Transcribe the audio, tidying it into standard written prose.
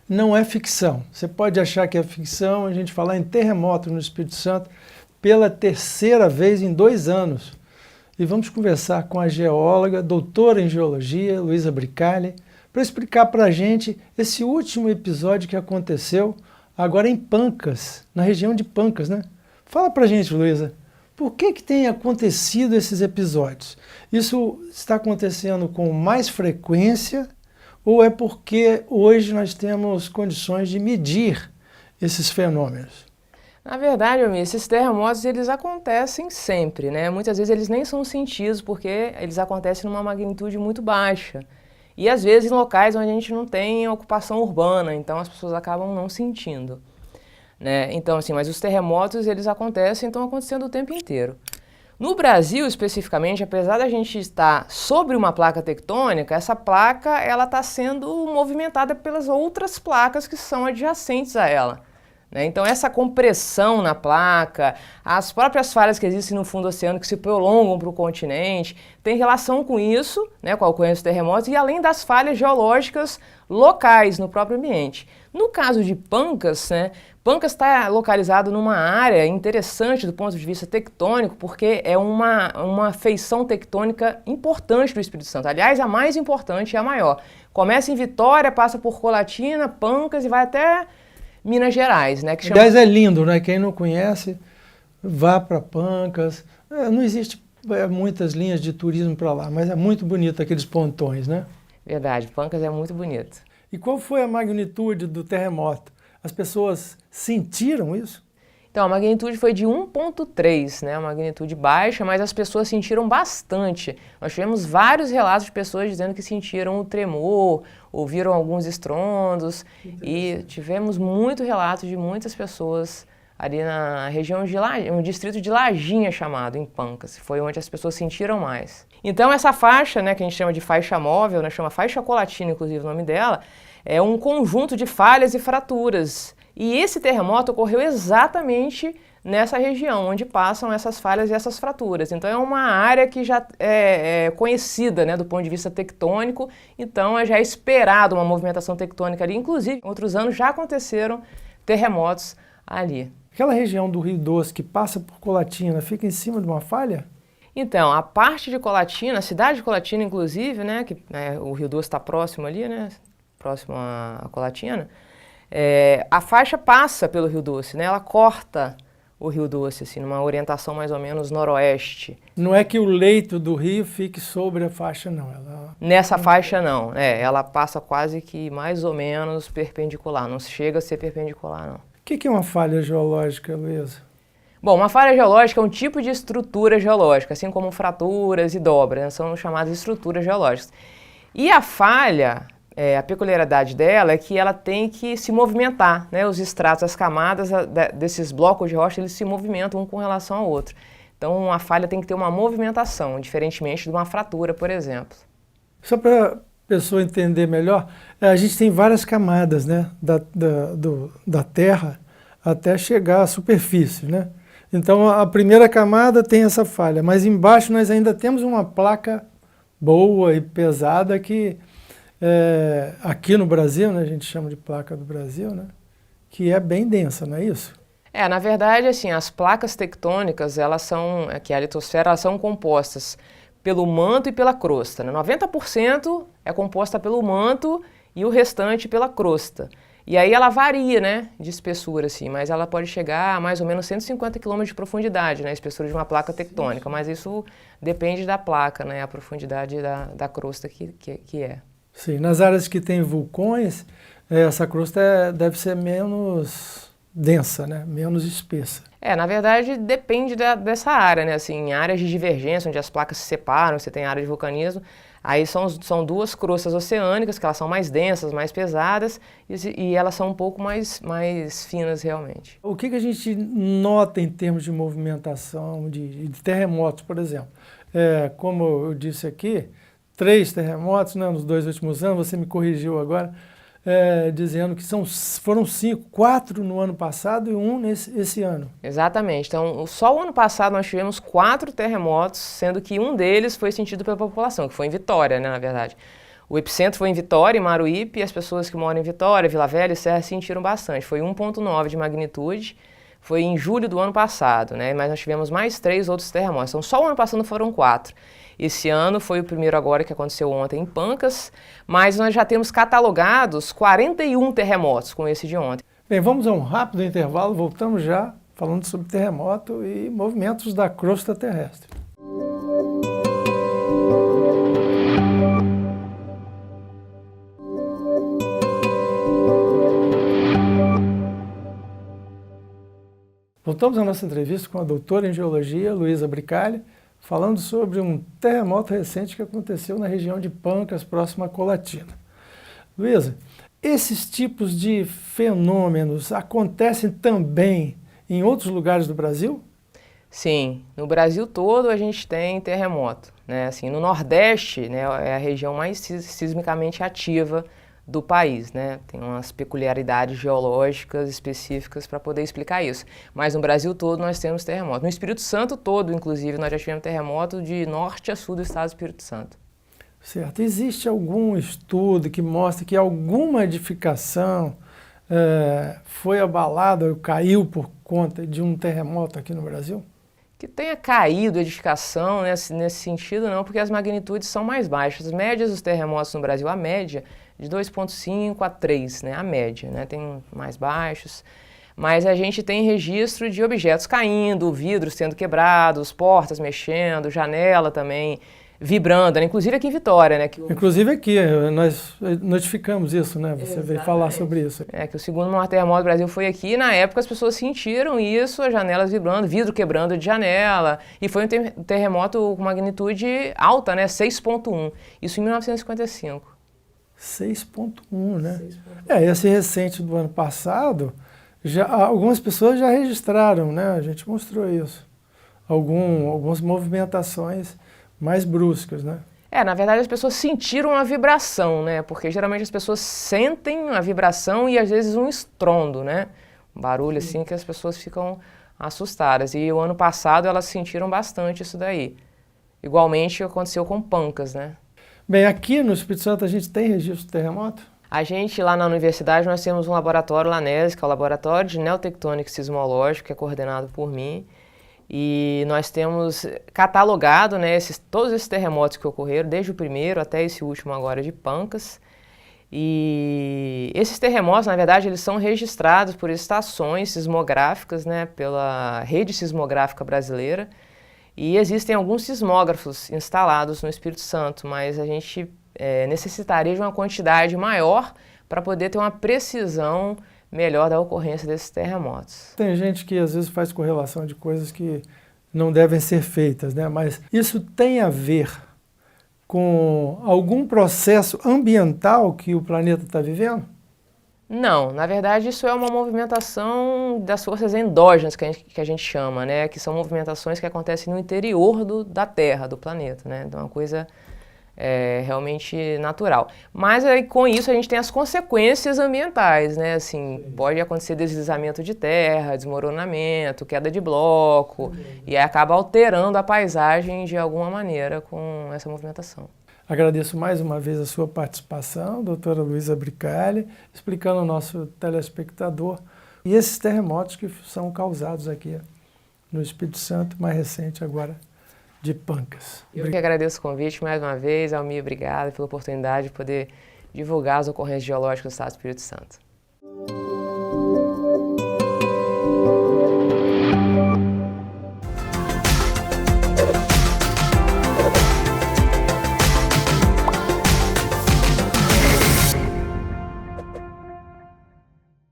não é ficção. Você pode achar que é ficção a gente falar em terremoto no Espírito Santo pela terceira vez em 2 anos. E vamos conversar com a geóloga, doutora em geologia, Luísa Bricali, para explicar para a gente esse último episódio que aconteceu agora em Pancas, na região de Pancas, né? Fala para a gente, Luísa, por que tem acontecido esses episódios? Isso está acontecendo com mais frequência ou é porque hoje nós temos condições de medir esses fenômenos? Na verdade, Almir, esses terremotos eles acontecem sempre, né? Muitas vezes eles nem são sentidos porque eles acontecem numa magnitude muito baixa. E às vezes em locais onde a gente não tem ocupação urbana, então as pessoas acabam não sentindo, né? Então assim, mas os terremotos eles acontecem, estão acontecendo o tempo inteiro. No Brasil, especificamente, apesar da gente estar sobre uma placa tectônica, essa placa ela está sendo movimentada pelas outras placas que são adjacentes a ela. Então essa compressão na placa, as próprias falhas que existem no fundo do oceano que se prolongam para o continente, tem relação com isso, com a ocorrência dos terremotos e além das falhas geológicas locais no próprio ambiente. No caso de Pancas, Pancas está localizado numa área interessante do ponto de vista tectônico, porque é uma feição tectônica importante do Espírito Santo. Aliás, a mais importante e a maior. Começa em Vitória, passa por Colatina, Pancas e vai até Minas Gerais, que chama... Aliás, é lindo, né? Quem não conhece, vá para Pancas. Não existe muitas linhas de turismo para lá, mas é muito bonito aqueles pontões, né? Verdade, Pancas é muito bonito. E qual foi a magnitude do terremoto? As pessoas sentiram isso? Então, a magnitude foi de 1,3, uma magnitude baixa, mas as pessoas sentiram bastante. Nós tivemos vários relatos de pessoas dizendo que sentiram o tremor, ouviram alguns estrondos e tivemos muito relato de muitas pessoas ali na região de um distrito de Lajinha chamado, em Pancas, foi onde as pessoas sentiram mais. Então, essa faixa, que a gente chama de faixa móvel, chama faixa colatina, inclusive o nome dela, é um conjunto de falhas e fraturas. E esse terremoto ocorreu exatamente nessa região, onde passam essas falhas e essas fraturas. Então é uma área que já é conhecida do ponto de vista tectônico, então já é esperado uma movimentação tectônica ali. Inclusive, em outros anos já aconteceram terremotos ali. Aquela região do Rio Doce que passa por Colatina fica em cima de uma falha? Então, a parte de Colatina, a cidade de Colatina, inclusive, o Rio Doce está próximo ali, próximo a Colatina, a faixa passa pelo Rio Doce, ela corta o Rio Doce, assim, numa orientação mais ou menos noroeste. Não é que o leito do rio fique sobre a faixa, não. Nessa faixa, não. Ela passa quase que mais ou menos perpendicular, não chega a ser perpendicular, não. O que é uma falha geológica, Luísa? Bom, uma falha geológica é um tipo de estrutura geológica, assim como fraturas e dobras, são chamadas estruturas geológicas. E a falha... a peculiaridade dela é que ela tem que se movimentar, os estratos, as camadas desses blocos de rocha, eles se movimentam um com relação ao outro. Então, a falha tem que ter uma movimentação, diferentemente de uma fratura, por exemplo. Só para a pessoa entender melhor, a gente tem várias camadas, da Terra até chegar à superfície, Então, a primeira camada tem essa falha, mas embaixo nós ainda temos uma placa boa e pesada que... aqui no Brasil, a gente chama de placa do Brasil, que é bem densa, não é isso? Na verdade, assim, as placas tectônicas, que é a litosfera, elas são compostas pelo manto e pela crosta. 90% é composta pelo manto e o restante pela crosta. E aí ela varia, de espessura, assim, mas ela pode chegar a mais ou menos 150 km de profundidade, a espessura de uma placa tectônica, mas isso depende da placa, a profundidade da crosta que é. Sim, nas áreas que tem vulcões, essa crosta deve ser menos densa, menos espessa. Na verdade, depende dessa área, assim, em áreas de divergência, onde as placas se separam, você tem área de vulcanismo, aí são duas crostas oceânicas, que elas são mais densas, mais pesadas, e elas são um pouco mais finas realmente. O que a gente nota em termos de movimentação, de terremotos, por exemplo? Como eu disse aqui, 3 terremotos nos 2 últimos anos, você me corrigiu agora, dizendo que foram 5, 4 no ano passado e 1 esse ano. Exatamente. Então, só o ano passado nós tivemos 4 terremotos, sendo que um deles foi sentido pela população, que foi em Vitória, na verdade. O epicentro foi em Vitória, em Maruípe, e as pessoas que moram em Vitória, Vila Velha e Serra sentiram bastante. Foi 1,9 de magnitude, foi em julho do ano passado, né? Mas nós tivemos mais 3 outros terremotos. Então só o ano passado foram 4. Esse ano foi o primeiro agora que aconteceu ontem em Pancas, mas nós já temos catalogados 41 terremotos com esse de ontem. Bem, vamos a um rápido intervalo, voltamos já falando sobre terremoto e movimentos da crosta terrestre. Voltamos à nossa entrevista com a doutora em Geologia, Luísa Bricalli, falando sobre um terremoto recente que aconteceu na região de Pancas, próximo a Colatina. Luísa, esses tipos de fenômenos acontecem também em outros lugares do Brasil? Sim, no Brasil todo a gente tem terremoto, né? Assim, no Nordeste, né, é a região mais sismicamente ativa do país, né? Tem umas peculiaridades geológicas específicas para poder explicar isso. Mas no Brasil todo nós temos terremoto. No Espírito Santo todo, inclusive, nós já tivemos terremoto de norte a sul do estado do Espírito Santo. Certo. Existe algum estudo que mostra que alguma edificação foi abalada ou caiu por conta de um terremoto aqui no Brasil? Que tenha caído a edificação nesse sentido não, porque as magnitudes são mais baixas. As médias dos terremotos no Brasil, a média de 2,5 a 3, né, a média, né, tem mais baixos. Mas a gente tem registro de objetos caindo, vidros sendo quebrados, portas mexendo, janela também vibrando, né? Inclusive aqui em Vitória, né? Inclusive aqui, nós notificamos isso, né? Você veio falar sobre isso. É, que o segundo maior terremoto do Brasil foi aqui, e na época as pessoas sentiram isso, as janelas vibrando, vidro quebrando de janela, e foi um terremoto com magnitude alta, né? 6,1, isso em 1955. 6,1, né? 6,1. Esse recente do ano passado, algumas pessoas já registraram, né? A gente mostrou isso. Algumas movimentações mais bruscas, né? Na verdade as pessoas sentiram a vibração, né? Porque geralmente as pessoas sentem a vibração e às vezes um estrondo, né? Um barulho assim que as pessoas ficam assustadas. E o ano passado elas sentiram bastante isso daí. Igualmente aconteceu com Pancas, né? Bem, aqui no Espírito Santo a gente tem registro de terremoto? A gente, lá na universidade, nós temos um laboratório, o LANESE, que é o Laboratório de Neotectônica e Sismológica, que é coordenado por mim. E nós temos catalogado, né, todos esses terremotos que ocorreram, desde o primeiro até esse último agora de Pancas. E esses terremotos, na verdade, eles são registrados por estações sismográficas, né, pela Rede Sismográfica Brasileira. E existem alguns sismógrafos instalados no Espírito Santo, mas a gente necessitaria de uma quantidade maior para poder ter uma precisão melhor da ocorrência desses terremotos. Tem gente que às vezes faz correlação de coisas que não devem ser feitas, né? Mas isso tem a ver com algum processo ambiental que o planeta está vivendo? Não, na verdade isso é uma movimentação das forças endógenas que a gente chama, né? Que são movimentações que acontecem no interior da Terra, do planeta, né? Então é uma coisa realmente natural. Mas aí, com isso a gente tem as consequências ambientais, né? Assim, pode acontecer deslizamento de terra, desmoronamento, queda de bloco, e aí acaba alterando a paisagem de alguma maneira com essa movimentação. Agradeço mais uma vez a sua participação, doutora Luísa Bricalli, explicando ao nosso telespectador e esses terremotos que são causados aqui no Espírito Santo, mais recente agora, de Pancas. Eu que agradeço o convite mais uma vez, Almir, obrigada pela oportunidade de poder divulgar as ocorrências geológicas do Estado do Espírito Santo.